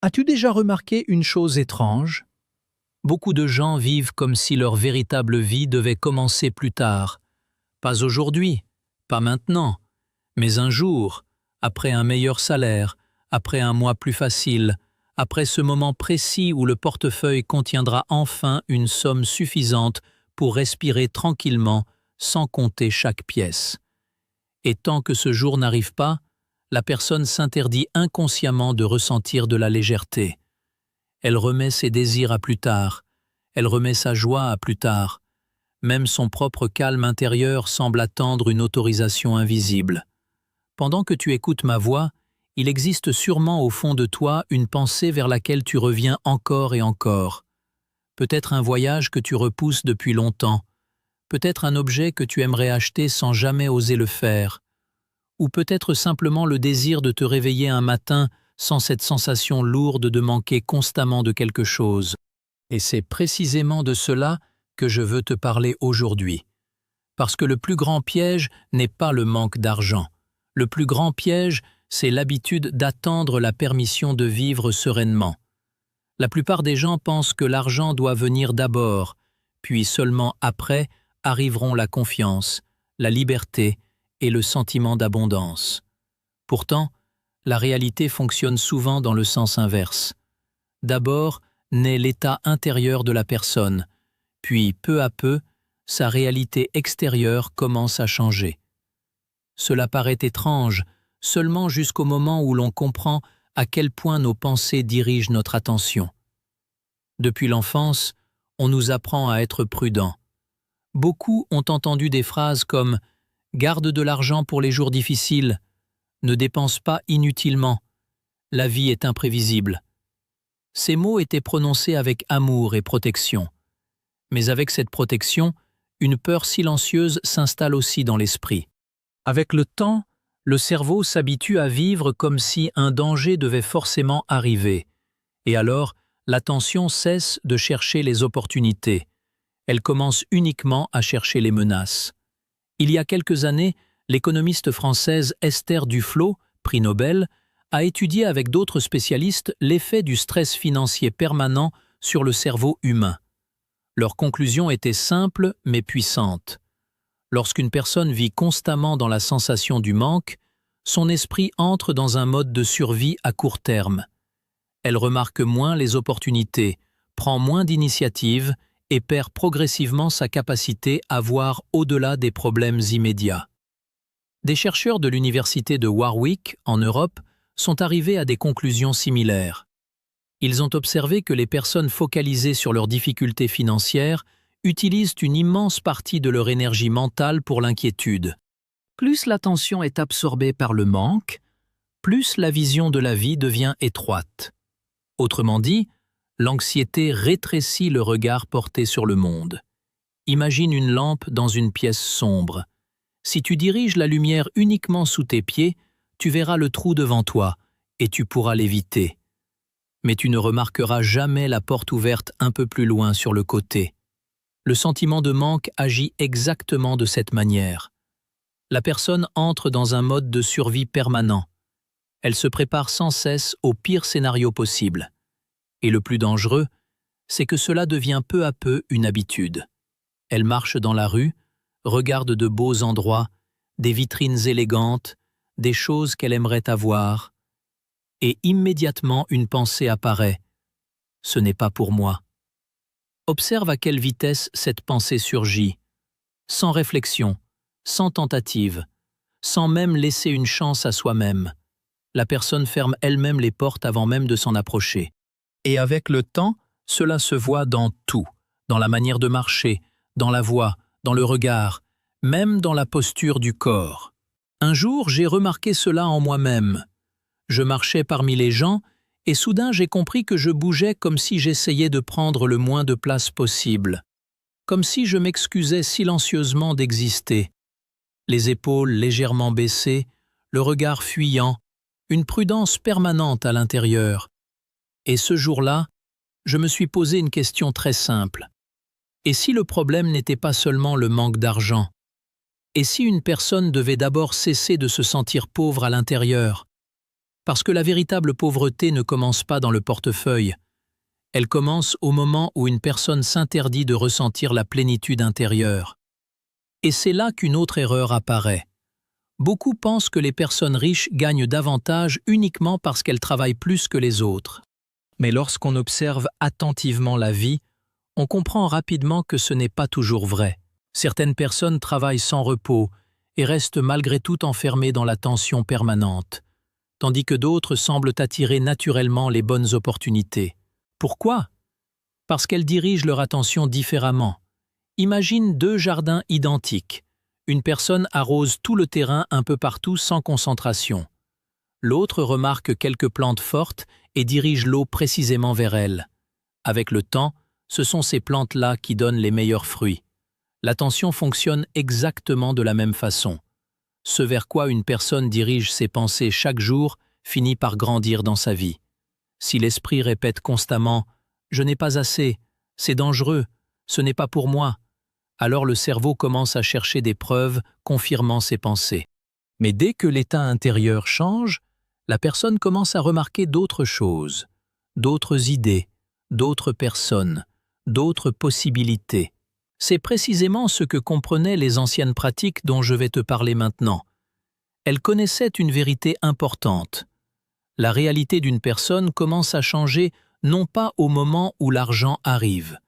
As-tu déjà remarqué une chose étrange? Beaucoup de gens vivent comme si leur véritable vie devait commencer plus tard. Pas aujourd'hui, pas maintenant, mais un jour, après un meilleur salaire, après un mois plus facile, après ce moment précis où le portefeuille contiendra enfin une somme suffisante pour respirer tranquillement sans compter chaque pièce. Et tant que ce jour n'arrive pas, la personne s'interdit inconsciemment de ressentir de la légèreté. Elle remet ses désirs à plus tard, elle remet sa joie à plus tard. Même son propre calme intérieur semble attendre une autorisation invisible. Pendant que tu écoutes ma voix, il existe sûrement au fond de toi une pensée vers laquelle tu reviens encore et encore. Peut-être un voyage que tu repousses depuis longtemps, peut-être un objet que tu aimerais acheter sans jamais oser le faire, ou peut-être simplement le désir de te réveiller un matin sans cette sensation lourde de manquer constamment de quelque chose. Et c'est précisément de cela que je veux te parler aujourd'hui. Parce que le plus grand piège n'est pas le manque d'argent. Le plus grand piège, c'est l'habitude d'attendre la permission de vivre sereinement. La plupart des gens pensent que l'argent doit venir d'abord, puis seulement après arriveront la confiance, la liberté et le sentiment d'abondance. Pourtant, la réalité fonctionne souvent dans le sens inverse. D'abord naît l'état intérieur de la personne, puis peu à peu, sa réalité extérieure commence à changer. Cela paraît étrange, seulement jusqu'au moment où l'on comprend à quel point nos pensées dirigent notre attention. Depuis l'enfance, on nous apprend à être prudents. Beaucoup ont entendu des phrases comme « garde de l'argent pour les jours difficiles »,« ne dépense pas inutilement »,« la vie est imprévisible ». Ces mots étaient prononcés avec amour et protection. Mais avec cette protection, une peur silencieuse s'installe aussi dans l'esprit. Avec le temps, le cerveau s'habitue à vivre comme si un danger devait forcément arriver. Et alors, l'attention cesse de chercher les opportunités. Elle commence uniquement à chercher les menaces. Il y a quelques années, l'économiste française Esther Duflo, prix Nobel, a étudié avec d'autres spécialistes l'effet du stress financier permanent sur le cerveau humain. Leur conclusion était simple mais puissante. Lorsqu'une personne vit constamment dans la sensation du manque, son esprit entre dans un mode de survie à court terme. Elle remarque moins les opportunités, prend moins d'initiatives et perd progressivement sa capacité à voir au-delà des problèmes immédiats. Des chercheurs de l'université de Warwick, en Europe, sont arrivés à des conclusions similaires. Ils ont observé que les personnes focalisées sur leurs difficultés financières utilisent une immense partie de leur énergie mentale pour l'inquiétude. Plus l'attention est absorbée par le manque, plus la vision de la vie devient étroite. Autrement dit, l'anxiété rétrécit le regard porté sur le monde. Imagine une lampe dans une pièce sombre. Si tu diriges la lumière uniquement sous tes pieds, tu verras le trou devant toi et tu pourras l'éviter. Mais tu ne remarqueras jamais la porte ouverte un peu plus loin sur le côté. Le sentiment de manque agit exactement de cette manière. La personne entre dans un mode de survie permanent. Elle se prépare sans cesse au pire scénario possible. Et le plus dangereux, c'est que cela devient peu à peu une habitude. Elle marche dans la rue, regarde de beaux endroits, des vitrines élégantes, des choses qu'elle aimerait avoir, et immédiatement une pensée apparaît. Ce n'est pas pour moi. Observe à quelle vitesse cette pensée surgit, sans réflexion, sans tentative, sans même laisser une chance à soi-même. La personne ferme elle-même les portes avant même de s'en approcher. Et avec le temps, cela se voit dans tout, dans la manière de marcher, dans la voix, dans le regard, même dans la posture du corps. Un jour, j'ai remarqué cela en moi-même. Je marchais parmi les gens et soudain j'ai compris que je bougeais comme si j'essayais de prendre le moins de place possible, comme si je m'excusais silencieusement d'exister. Les épaules légèrement baissées, le regard fuyant, une prudence permanente à l'intérieur. Et ce jour-là, je me suis posé une question très simple. Et si le problème n'était pas seulement le manque d'argent? Et si une personne devait d'abord cesser de se sentir pauvre à l'intérieur? Parce que la véritable pauvreté ne commence pas dans le portefeuille. Elle commence au moment où une personne s'interdit de ressentir la plénitude intérieure. Et c'est là qu'une autre erreur apparaît. Beaucoup pensent que les personnes riches gagnent davantage uniquement parce qu'elles travaillent plus que les autres. Mais lorsqu'on observe attentivement la vie, on comprend rapidement que ce n'est pas toujours vrai. Certaines personnes travaillent sans repos et restent malgré tout enfermées dans la tension permanente, tandis que d'autres semblent attirer naturellement les bonnes opportunités. Pourquoi? Parce qu'elles dirigent leur attention différemment. Imagine deux jardins identiques. Une personne arrose tout le terrain un peu partout sans concentration. L'autre remarque quelques plantes fortes et dirige l'eau précisément vers elles. Avec le temps, ce sont ces plantes-là qui donnent les meilleurs fruits. L'attention fonctionne exactement de la même façon. Ce vers quoi une personne dirige ses pensées chaque jour finit par grandir dans sa vie. Si l'esprit répète constamment « je n'ai pas assez, c'est dangereux, ce n'est pas pour moi », alors le cerveau commence à chercher des preuves confirmant ses pensées. Mais dès que l'état intérieur change, la personne commence à remarquer d'autres choses, d'autres idées, d'autres personnes, d'autres possibilités. C'est précisément ce que comprenaient les anciennes pratiques dont je vais te parler maintenant. Elles connaissaient une vérité importante. La réalité d'une personne commence à changer non pas au moment où l'argent arrive.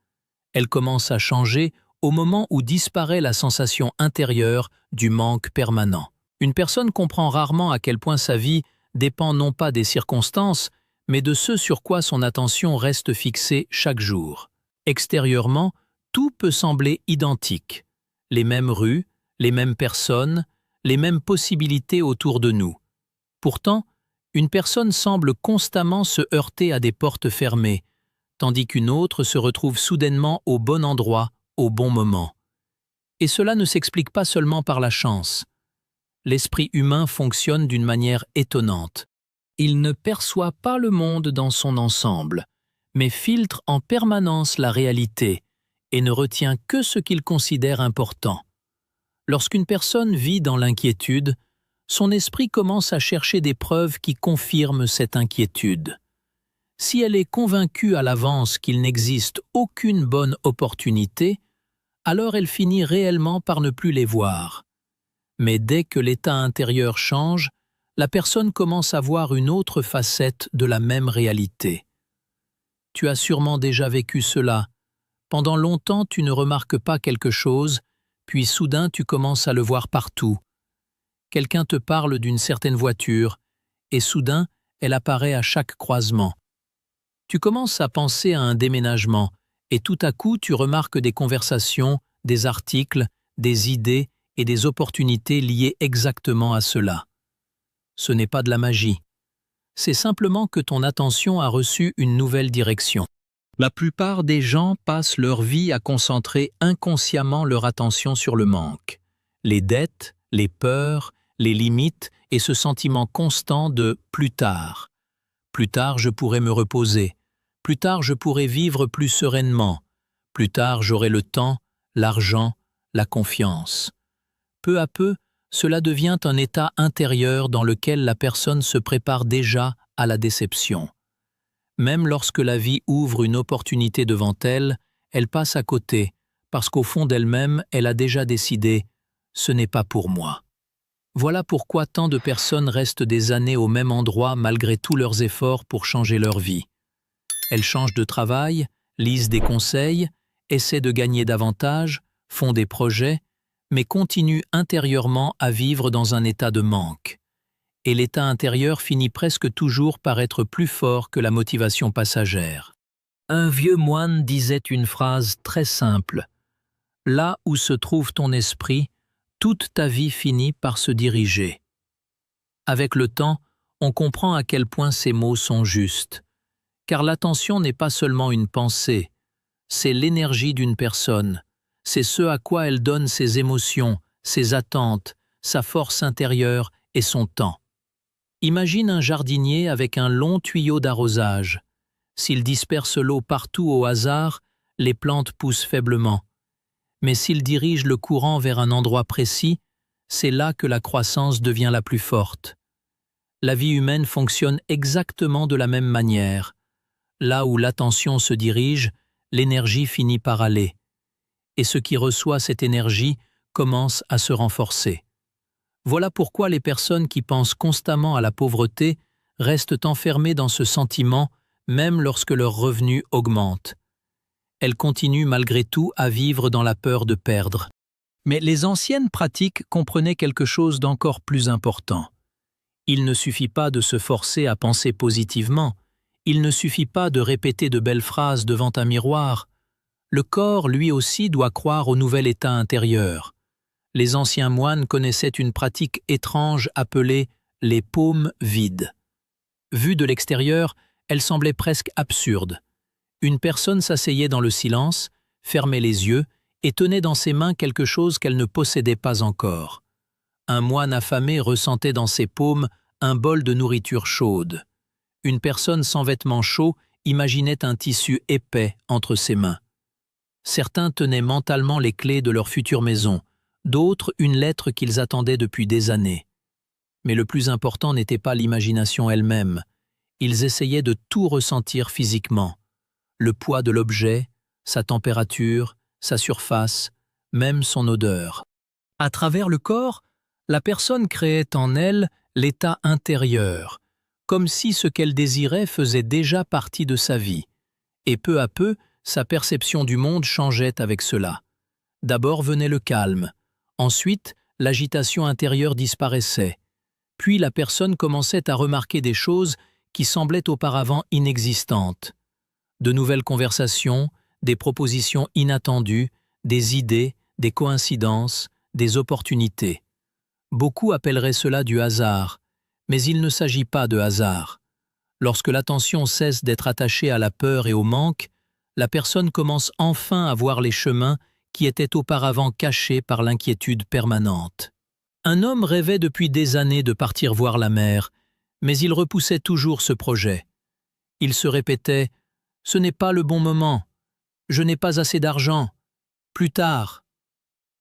Elle commence à changer au moment où disparaît la sensation intérieure du manque permanent. Une personne comprend rarement à quel point sa vie dépend non pas des circonstances, mais de ce sur quoi son attention reste fixée chaque jour. Extérieurement, tout peut sembler identique. Les mêmes rues, les mêmes personnes, les mêmes possibilités autour de nous. Pourtant, une personne semble constamment se heurter à des portes fermées, tandis qu'une autre se retrouve soudainement au bon endroit, au bon moment. Et cela ne s'explique pas seulement par la chance. L'esprit humain fonctionne d'une manière étonnante. Il ne perçoit pas le monde dans son ensemble, mais filtre en permanence la réalité et ne retient que ce qu'il considère important. Lorsqu'une personne vit dans l'inquiétude, son esprit commence à chercher des preuves qui confirment cette inquiétude. Si elle est convaincue à l'avance qu'il n'existe aucune bonne opportunité, alors elle finit réellement par ne plus les voir. Mais dès que l'état intérieur change, la personne commence à voir une autre facette de la même réalité. Tu as sûrement déjà vécu cela. Pendant longtemps, tu ne remarques pas quelque chose, puis soudain tu commences à le voir partout. Quelqu'un te parle d'une certaine voiture, et soudain, elle apparaît à chaque croisement. Tu commences à penser à un déménagement, et tout à coup tu remarques des conversations, des articles, des idées et des opportunités liées exactement à cela. Ce n'est pas de la magie. C'est simplement que ton attention a reçu une nouvelle direction. La plupart des gens passent leur vie à concentrer inconsciemment leur attention sur le manque, les dettes, les peurs, les limites et ce sentiment constant de « plus tard ». Plus tard, je pourrai me reposer. Plus tard, je pourrai vivre plus sereinement. Plus tard, j'aurai le temps, l'argent, la confiance. Peu à peu, cela devient un état intérieur dans lequel la personne se prépare déjà à la déception. Même lorsque la vie ouvre une opportunité devant elle, elle passe à côté, parce qu'au fond d'elle-même, elle a déjà décidé « ce n'est pas pour moi ». Voilà pourquoi tant de personnes restent des années au même endroit malgré tous leurs efforts pour changer leur vie. Elles changent de travail, lisent des conseils, essaient de gagner davantage, font des projets, mais continuent intérieurement à vivre dans un état de manque. Et l'état intérieur finit presque toujours par être plus fort que la motivation passagère. Un vieux moine disait une phrase très simple. « Là où se trouve ton esprit, toute ta vie finit par se diriger. » Avec le temps, on comprend à quel point ces mots sont justes. Car l'attention n'est pas seulement une pensée, c'est l'énergie d'une personne, c'est ce à quoi elle donne ses émotions, ses attentes, sa force intérieure et son temps. Imagine un jardinier avec un long tuyau d'arrosage. S'il disperse l'eau partout au hasard, les plantes poussent faiblement. Mais s'il dirige le courant vers un endroit précis, c'est là que la croissance devient la plus forte. La vie humaine fonctionne exactement de la même manière. Là où l'attention se dirige, l'énergie finit par aller. Et ce qui reçoit cette énergie commence à se renforcer. Voilà pourquoi les personnes qui pensent constamment à la pauvreté restent enfermées dans ce sentiment même lorsque leurs revenus augmentent. Elles continuent malgré tout à vivre dans la peur de perdre. Mais les anciennes pratiques comprenaient quelque chose d'encore plus important. Il ne suffit pas de se forcer à penser positivement, il ne suffit pas de répéter de belles phrases devant un miroir. Le corps, lui aussi, doit croire au nouvel état intérieur. Les anciens moines connaissaient une pratique étrange appelée les paumes vides. Vue de l'extérieur, elle semblait presque absurde. Une personne s'asseyait dans le silence, fermait les yeux et tenait dans ses mains quelque chose qu'elle ne possédait pas encore. Un moine affamé ressentait dans ses paumes un bol de nourriture chaude. Une personne sans vêtements chauds imaginait un tissu épais entre ses mains. Certains tenaient mentalement les clés de leur future maison, d'autres une lettre qu'ils attendaient depuis des années. Mais le plus important n'était pas l'imagination elle-même. Ils essayaient de tout ressentir physiquement. Le poids de l'objet, sa température, sa surface, même son odeur. À travers le corps, la personne créait en elle l'état intérieur, comme si ce qu'elle désirait faisait déjà partie de sa vie. Et peu à peu, sa perception du monde changeait avec cela. D'abord venait le calme, ensuite l'agitation intérieure disparaissait, puis la personne commençait à remarquer des choses qui semblaient auparavant inexistantes. De nouvelles conversations, des propositions inattendues, des idées, des coïncidences, des opportunités. Beaucoup appelleraient cela du hasard, mais il ne s'agit pas de hasard. Lorsque l'attention cesse d'être attachée à la peur et au manque, la personne commence enfin à voir les chemins qui étaient auparavant cachés par l'inquiétude permanente. Un homme rêvait depuis des années de partir voir la mer, mais il repoussait toujours ce projet. Il se répétait « Ce n'est pas le bon moment, je n'ai pas assez d'argent, plus tard ».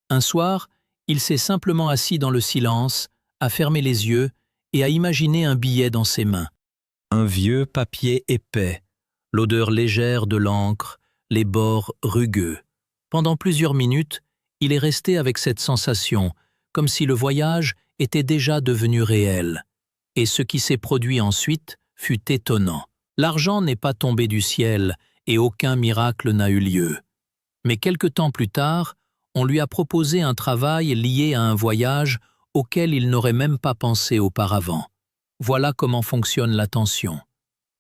Un soir, il s'est simplement assis dans le silence, à fermer les yeux et à imaginer un billet dans ses mains. Un vieux papier épais, l'odeur légère de l'encre, les bords rugueux. Pendant plusieurs minutes, il est resté avec cette sensation, comme si le voyage était déjà devenu réel. Et ce qui s'est produit ensuite fut étonnant. L'argent n'est pas tombé du ciel et aucun miracle n'a eu lieu. Mais quelque temps plus tard, on lui a proposé un travail lié à un voyage auquel il n'aurait même pas pensé auparavant. Voilà comment fonctionne l'attention.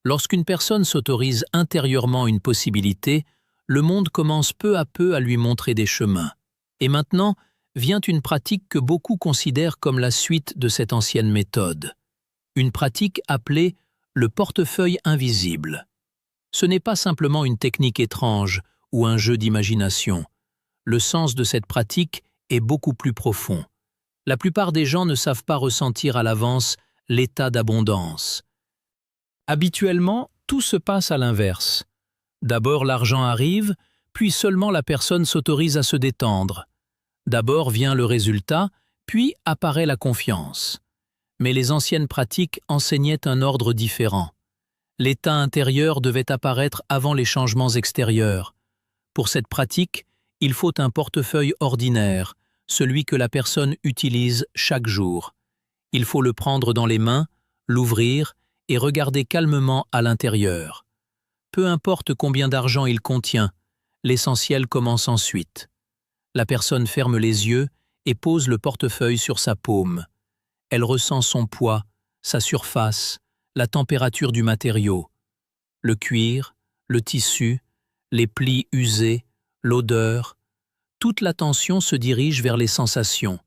Lorsqu'une personne s'autorise intérieurement une possibilité, le monde commence peu à peu à lui montrer des chemins. Et maintenant vient une pratique que beaucoup considèrent comme la suite de cette ancienne méthode. Une pratique appelée le portefeuille invisible. Ce n'est pas simplement une technique étrange ou un jeu d'imagination. Le sens de cette pratique est beaucoup plus profond. La plupart des gens ne savent pas ressentir à l'avance l'état d'abondance. Habituellement, tout se passe à l'inverse. D'abord l'argent arrive, puis seulement la personne s'autorise à se détendre. D'abord vient le résultat, puis apparaît la confiance. Mais les anciennes pratiques enseignaient un ordre différent. L'état intérieur devait apparaître avant les changements extérieurs. Pour cette pratique, il faut un portefeuille ordinaire, celui que la personne utilise chaque jour. Il faut le prendre dans les mains, l'ouvrir et regarder calmement à l'intérieur. Peu importe combien d'argent il contient, l'essentiel commence ensuite. La personne ferme les yeux et pose le portefeuille sur sa paume. Elle ressent son poids, sa surface, la température du matériau. Le cuir, le tissu, les plis usés, l'odeur. Toute l'attention se dirige vers les sensations.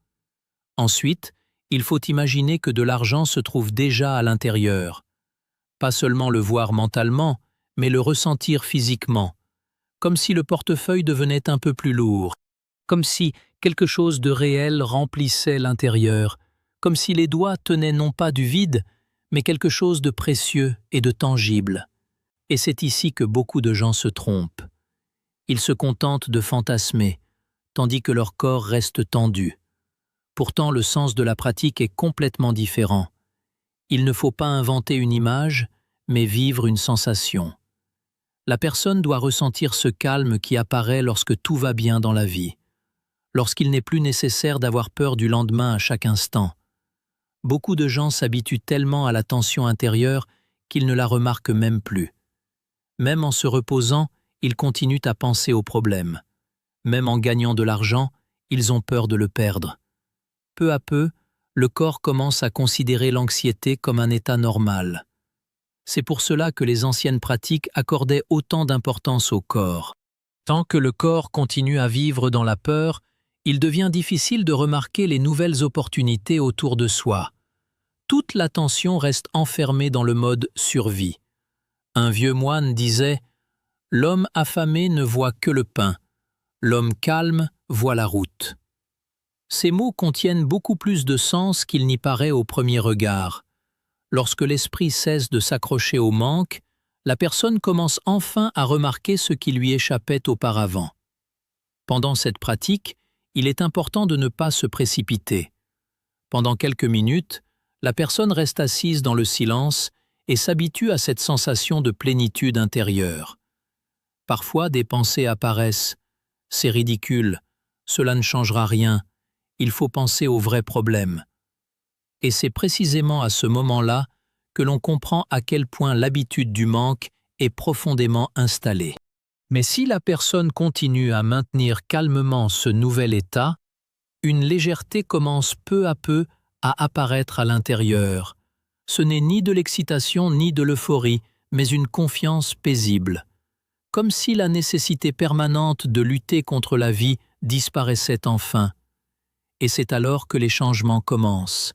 Ensuite, il faut imaginer que de l'argent se trouve déjà à l'intérieur. Pas seulement le voir mentalement, mais le ressentir physiquement, comme si le portefeuille devenait un peu plus lourd, comme si quelque chose de réel remplissait l'intérieur, comme si les doigts tenaient non pas du vide, mais quelque chose de précieux et de tangible. Et c'est ici que beaucoup de gens se trompent. Ils se contentent de fantasmer, tandis que leur corps reste tendu. Pourtant, le sens de la pratique est complètement différent. Il ne faut pas inventer une image, mais vivre une sensation. La personne doit ressentir ce calme qui apparaît lorsque tout va bien dans la vie, lorsqu'il n'est plus nécessaire d'avoir peur du lendemain à chaque instant. Beaucoup de gens s'habituent tellement à la tension intérieure qu'ils ne la remarquent même plus. Même en se reposant, ils continuent à penser aux problèmes. Même en gagnant de l'argent, ils ont peur de le perdre. Peu à peu, le corps commence à considérer l'anxiété comme un état normal. C'est pour cela que les anciennes pratiques accordaient autant d'importance au corps. Tant que le corps continue à vivre dans la peur, il devient difficile de remarquer les nouvelles opportunités autour de soi. Toute l'attention reste enfermée dans le mode survie. Un vieux moine disait « L'homme affamé ne voit que le pain, l'homme calme voit la route ». Ces mots contiennent beaucoup plus de sens qu'il n'y paraît au premier regard. Lorsque l'esprit cesse de s'accrocher au manque, la personne commence enfin à remarquer ce qui lui échappait auparavant. Pendant cette pratique, il est important de ne pas se précipiter. Pendant quelques minutes, la personne reste assise dans le silence et s'habitue à cette sensation de plénitude intérieure. Parfois, des pensées apparaissent. « C'est ridicule, cela ne changera rien, il faut penser aux vrais problèmes. » Et c'est précisément à ce moment-là que l'on comprend à quel point l'habitude du manque est profondément installée. Mais si la personne continue à maintenir calmement ce nouvel état, une légèreté commence peu à peu à apparaître à l'intérieur. Ce n'est ni de l'excitation ni de l'euphorie, mais une confiance paisible. Comme si la nécessité permanente de lutter contre la vie disparaissait enfin. Et c'est alors que les changements commencent.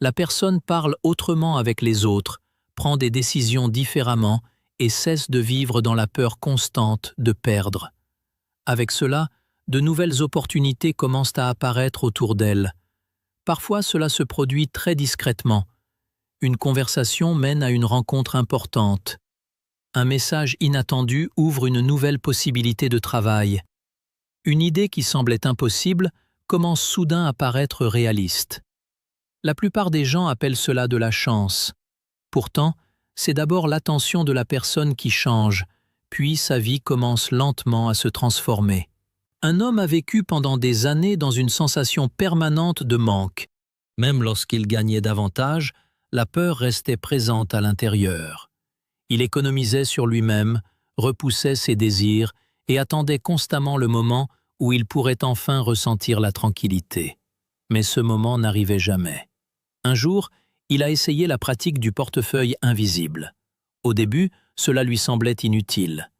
La personne parle autrement avec les autres, prend des décisions différemment et cesse de vivre dans la peur constante de perdre. Avec cela, de nouvelles opportunités commencent à apparaître autour d'elle. Parfois, cela se produit très discrètement. Une conversation mène à une rencontre importante. Un message inattendu ouvre une nouvelle possibilité de travail. Une idée qui semblait impossible commence soudain à paraître réaliste. La plupart des gens appellent cela de la chance. Pourtant, c'est d'abord l'attention de la personne qui change, puis sa vie commence lentement à se transformer. Un homme a vécu pendant des années dans une sensation permanente de manque. Même lorsqu'il gagnait davantage, la peur restait présente à l'intérieur. Il économisait sur lui-même, repoussait ses désirs et attendait constamment le moment où il pourrait enfin ressentir la tranquillité. Mais ce moment n'arrivait jamais. Un jour, il a essayé la pratique du portefeuille invisible. Au début, cela lui semblait inutile.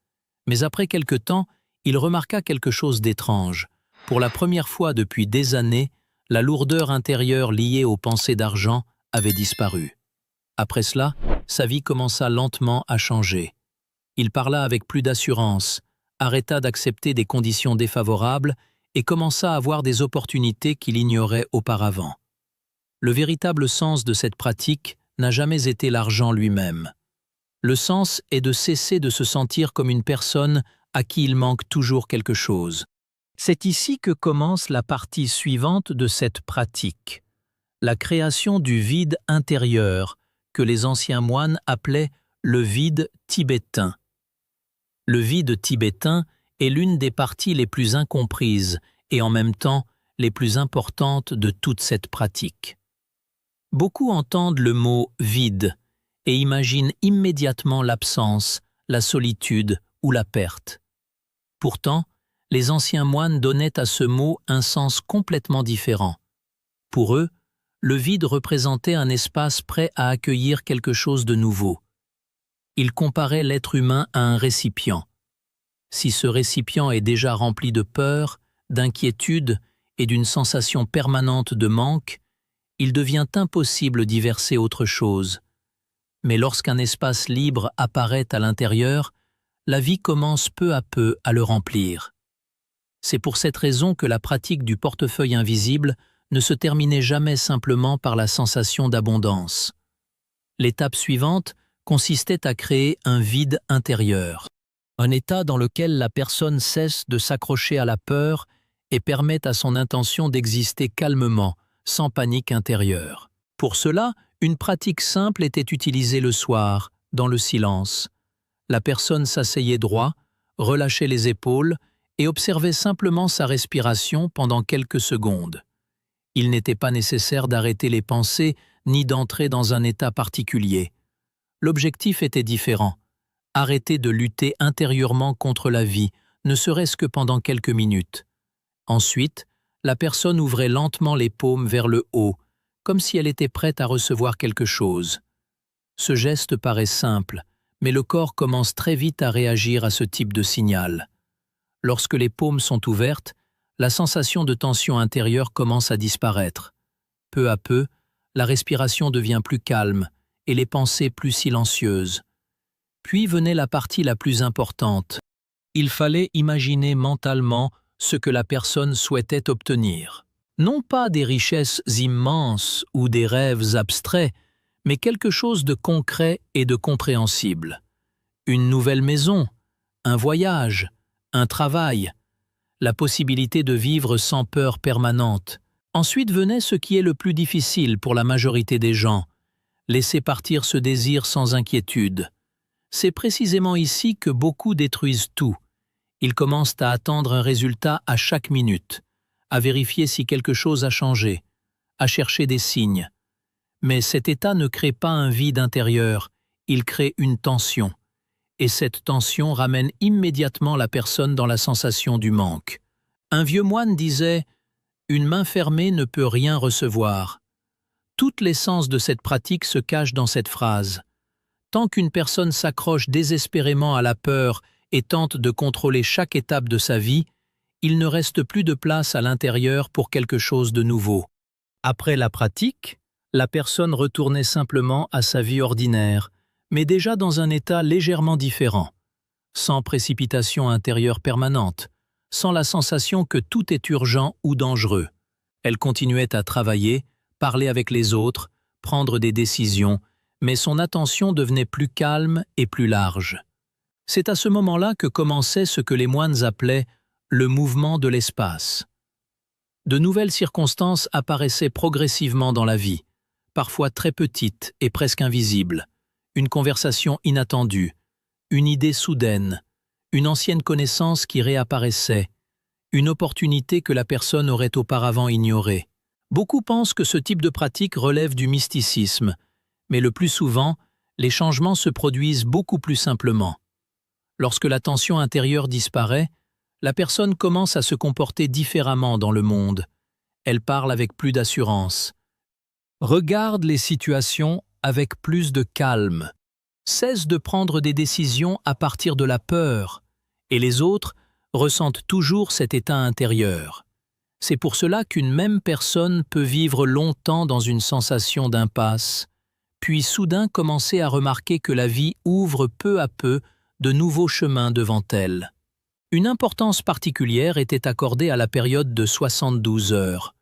Mais après quelque temps, il remarqua quelque chose d'étrange. Pour la première fois depuis des années, la lourdeur intérieure liée aux pensées d'argent avait disparu. Après cela, sa vie commença lentement à changer. Il parla avec plus d'assurance, arrêta d'accepter des conditions défavorables et commença à voir des opportunités qu'il ignorait auparavant. Le véritable sens de cette pratique n'a jamais été l'argent lui-même. Le sens est de cesser de se sentir comme une personne à qui il manque toujours quelque chose. C'est ici que commence la partie suivante de cette pratique, la création du vide intérieur, que les anciens moines appelaient le vide tibétain. Le vide tibétain est l'une des parties les plus incomprises et en même temps les plus importantes de toute cette pratique. Beaucoup entendent le mot « vide » et imaginent immédiatement l'absence, la solitude ou la perte. Pourtant, les anciens moines donnaient à ce mot un sens complètement différent. Pour eux, le vide représentait un espace prêt à accueillir quelque chose de nouveau. Ils comparaient l'être humain à un récipient. Si ce récipient est déjà rempli de peur, d'inquiétude et d'une sensation permanente de manque, il devient impossible d'y verser autre chose. Mais lorsqu'un espace libre apparaît à l'intérieur, la vie commence peu à peu à le remplir. C'est pour cette raison que la pratique du portefeuille invisible ne se terminait jamais simplement par la sensation d'abondance. L'étape suivante consistait à créer un vide intérieur, un état dans lequel la personne cesse de s'accrocher à la peur et permet à son intention d'exister calmement, sans panique intérieure. Pour cela, Une pratique simple était utilisée le soir, dans le silence. La personne s'asseyait droit, relâchait les épaules et observait simplement sa respiration pendant quelques secondes. Il n'était pas nécessaire d'arrêter les pensées ni d'entrer dans un état particulier. L'objectif était différent. Arrêter de lutter intérieurement contre la vie, ne serait-ce que pendant quelques minutes. Ensuite, la personne ouvrait lentement les paumes vers le haut, comme si elle était prête à recevoir quelque chose. Ce geste paraît simple, mais le corps commence très vite à réagir à ce type de signal. Lorsque les paumes sont ouvertes, la sensation de tension intérieure commence à disparaître. Peu à peu, la respiration devient plus calme et les pensées plus silencieuses. Puis venait la partie la plus importante. Il fallait imaginer mentalement ce que la personne souhaitait obtenir. Non pas des richesses immenses ou des rêves abstraits, mais quelque chose de concret et de compréhensible. Une nouvelle maison, un voyage, un travail, la possibilité de vivre sans peur permanente. Ensuite venait ce qui est le plus difficile pour la majorité des gens, laisser partir ce désir sans inquiétude. C'est précisément ici que beaucoup détruisent tout. Ils commencent à attendre un résultat à chaque minute, à vérifier si quelque chose a changé, à chercher des signes. Mais cet état ne crée pas un vide intérieur, il crée une tension. Et cette tension ramène immédiatement la personne dans la sensation du manque. Un vieux moine disait « Une main fermée ne peut rien recevoir ». Toute l'essence de cette pratique se cache dans cette phrase. Tant qu'une personne s'accroche désespérément à la peur et tente de contrôler chaque étape de sa vie, il ne reste plus de place à l'intérieur pour quelque chose de nouveau. Après la pratique, la personne retournait simplement à sa vie ordinaire, mais déjà dans un état légèrement différent, sans précipitation intérieure permanente, sans la sensation que tout est urgent ou dangereux. Elle continuait à travailler, parler avec les autres, prendre des décisions, mais son attention devenait plus calme et plus large. C'est à ce moment-là que commençait ce que les moines appelaient le mouvement de l'espace. De nouvelles circonstances apparaissaient progressivement dans la vie, parfois très petites et presque invisibles. Une conversation inattendue, une idée soudaine, une ancienne connaissance qui réapparaissait, une opportunité que la personne aurait auparavant ignorée. Beaucoup pensent que ce type de pratique relève du mysticisme, mais le plus souvent, les changements se produisent beaucoup plus simplement. Lorsque la tension intérieure disparaît, la personne commence à se comporter différemment dans le monde. Elle parle avec plus d'assurance, regarde les situations avec plus de calme, cesse de prendre des décisions à partir de la peur, et les autres ressentent toujours cet état intérieur. C'est pour cela qu'une même personne peut vivre longtemps dans une sensation d'impasse, puis soudain commencer à remarquer que la vie ouvre peu à peu de nouveaux chemins devant elle. Une importance particulière était accordée à la période de 72 heures.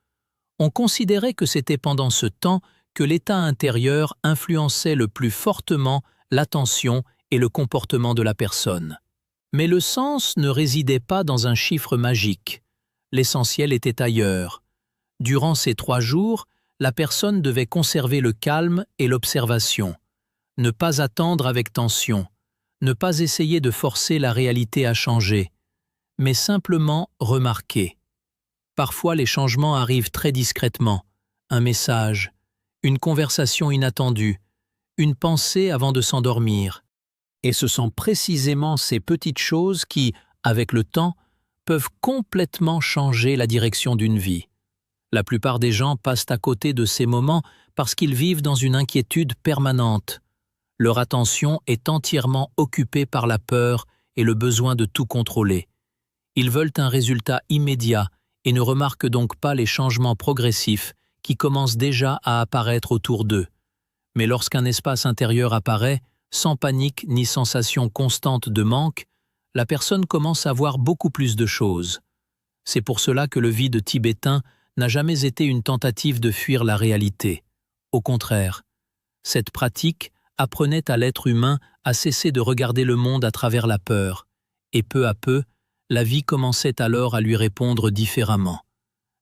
On considérait que c'était pendant ce temps que l'état intérieur influençait le plus fortement l'attention et le comportement de la personne. Mais le sens ne résidait pas dans un chiffre magique. L'essentiel était ailleurs. Durant ces 3 jours, la personne devait conserver le calme et l'observation, ne pas attendre avec tension, ne pas essayer de forcer la réalité à changer, mais simplement remarquer. Parfois, les changements arrivent très discrètement. Un message, une conversation inattendue, une pensée avant de s'endormir. Et ce sont précisément ces petites choses qui, avec le temps, peuvent complètement changer la direction d'une vie. La plupart des gens passent à côté de ces moments parce qu'ils vivent dans une inquiétude permanente. Leur attention est entièrement occupée par la peur et le besoin de tout contrôler. Ils veulent un résultat immédiat et ne remarquent donc pas les changements progressifs qui commencent déjà à apparaître autour d'eux. Mais lorsqu'un espace intérieur apparaît, sans panique ni sensation constante de manque, la personne commence à voir beaucoup plus de choses. C'est pour cela que le vide tibétain n'a jamais été une tentative de fuir la réalité. Au contraire, cette pratique apprenait à l'être humain à cesser de regarder le monde à travers la peur, et peu à peu, la vie commençait alors à lui répondre différemment.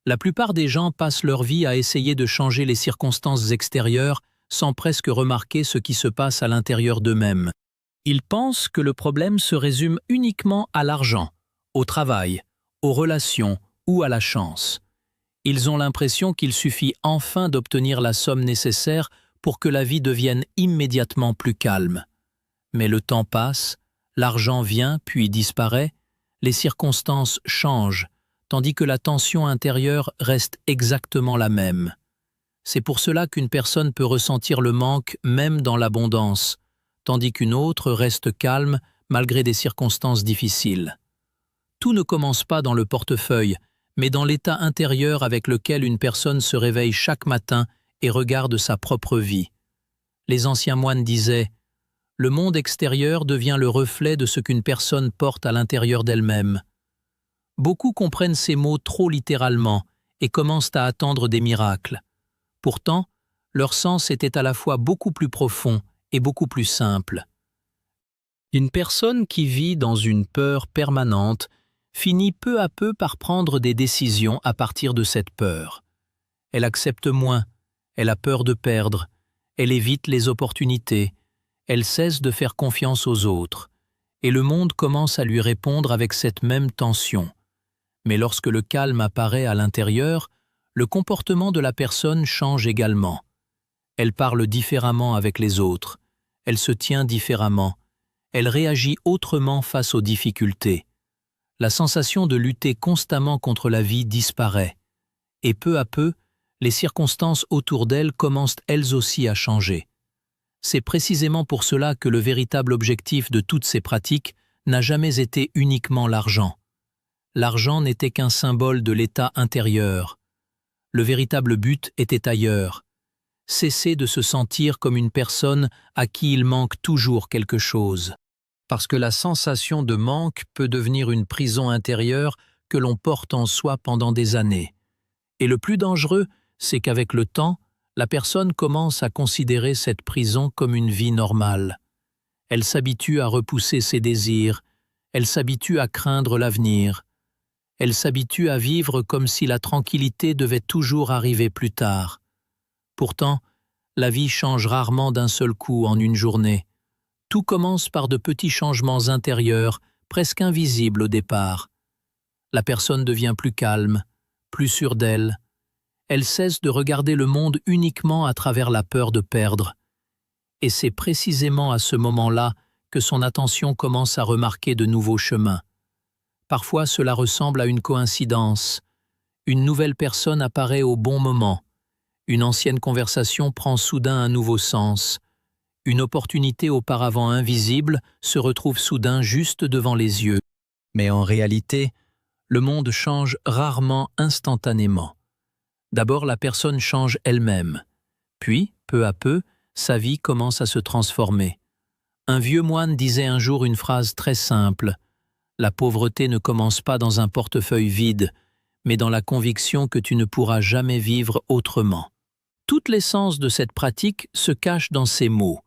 La plupart des gens passent leur vie à essayer de changer les circonstances extérieures sans presque remarquer ce qui se passe à l'intérieur d'eux-mêmes. Ils pensent que le problème se résume uniquement à l'argent, au travail, aux relations ou à la chance. Ils ont l'impression qu'il suffit enfin d'obtenir la somme nécessaire pour que la vie devienne immédiatement plus calme. Mais le temps passe, l'argent vient puis disparaît, les circonstances changent, tandis que la tension intérieure reste exactement la même. C'est pour cela qu'une personne peut ressentir le manque même dans l'abondance, tandis qu'une autre reste calme malgré des circonstances difficiles. Tout ne commence pas dans le portefeuille, mais dans l'état intérieur avec lequel une personne se réveille chaque matin et regarde sa propre vie. Les anciens moines disaient « Le monde extérieur devient le reflet de ce qu'une personne porte à l'intérieur d'elle-même ». Beaucoup comprennent ces mots trop littéralement et commencent à attendre des miracles. Pourtant, leur sens était à la fois beaucoup plus profond et beaucoup plus simple. Une personne qui vit dans une peur permanente finit peu à peu par prendre des décisions à partir de cette peur. Elle accepte moins, elle a peur de perdre, elle évite les opportunités, elle cesse de faire confiance aux autres, et le monde commence à lui répondre avec cette même tension. Mais lorsque le calme apparaît à l'intérieur, le comportement de la personne change également. Elle parle différemment avec les autres, elle se tient différemment, elle réagit autrement face aux difficultés. La sensation de lutter constamment contre la vie disparaît, et peu à peu, les circonstances autour d'elle commencent elles aussi à changer. C'est précisément pour cela que le véritable objectif de toutes ces pratiques n'a jamais été uniquement l'argent. L'argent n'était qu'un symbole de l'état intérieur. Le véritable but était ailleurs. Cesser de se sentir comme une personne à qui il manque toujours quelque chose. Parce que la sensation de manque peut devenir une prison intérieure que l'on porte en soi pendant des années. Et le plus dangereux, c'est qu'avec le temps, la personne commence à considérer cette prison comme une vie normale. Elle s'habitue à repousser ses désirs, elle s'habitue à craindre l'avenir. Elle s'habitue à vivre comme si la tranquillité devait toujours arriver plus tard. Pourtant, la vie change rarement d'un seul coup en une journée. Tout commence par de petits changements intérieurs, presque invisibles au départ. La personne devient plus calme, plus sûre d'elle. Elle cesse de regarder le monde uniquement à travers la peur de perdre. Et c'est précisément à ce moment-là que son attention commence à remarquer de nouveaux chemins. Parfois, cela ressemble à une coïncidence. Une nouvelle personne apparaît au bon moment. Une ancienne conversation prend soudain un nouveau sens. Une opportunité auparavant invisible se retrouve soudain juste devant les yeux. Mais en réalité, le monde change rarement instantanément. D'abord, la personne change elle-même. Puis, peu à peu, sa vie commence à se transformer. Un vieux moine disait un jour une phrase très simple. La pauvreté ne commence pas dans un portefeuille vide, mais dans la conviction que tu ne pourras jamais vivre autrement. Toute l'essence de cette pratique se cache dans ces mots.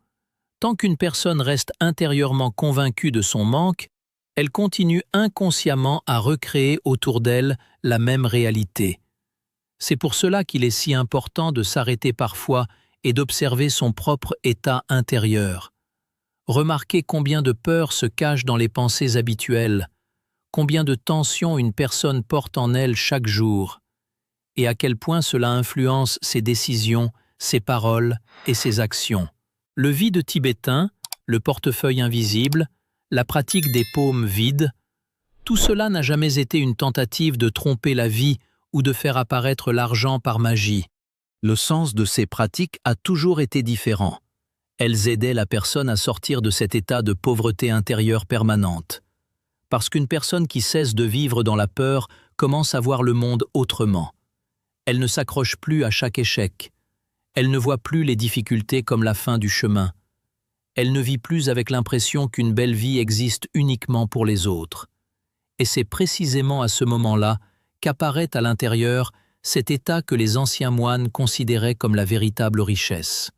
Tant qu'une personne reste intérieurement convaincue de son manque, elle continue inconsciemment à recréer autour d'elle la même réalité. C'est pour cela qu'il est si important de s'arrêter parfois et d'observer son propre état intérieur. Remarquez combien de peur se cache dans les pensées habituelles, combien de tensions une personne porte en elle chaque jour, et à quel point cela influence ses décisions, ses paroles et ses actions. Le vide tibétain, le portefeuille invisible, la pratique des paumes vides, tout cela n'a jamais été une tentative de tromper la vie ou de faire apparaître l'argent par magie. Le sens de ces pratiques a toujours été différent. Elles aidaient la personne à sortir de cet état de pauvreté intérieure permanente. Parce qu'une personne qui cesse de vivre dans la peur commence à voir le monde autrement. Elle ne s'accroche plus à chaque échec. Elle ne voit plus les difficultés comme la fin du chemin. Elle ne vit plus avec l'impression qu'une belle vie existe uniquement pour les autres. Et c'est précisément à ce moment-là qu'apparaît à l'intérieur cet état que les anciens moines considéraient comme la véritable richesse.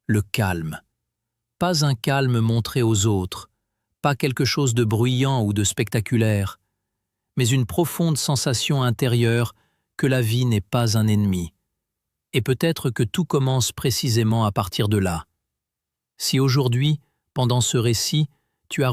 Le calme. Pas un calme montré aux autres, pas quelque chose de bruyant ou de spectaculaire, mais une profonde sensation intérieure que la vie n'est pas un ennemi. Et peut-être que tout commence précisément à partir de là. Si aujourd'hui, pendant ce récit, tu as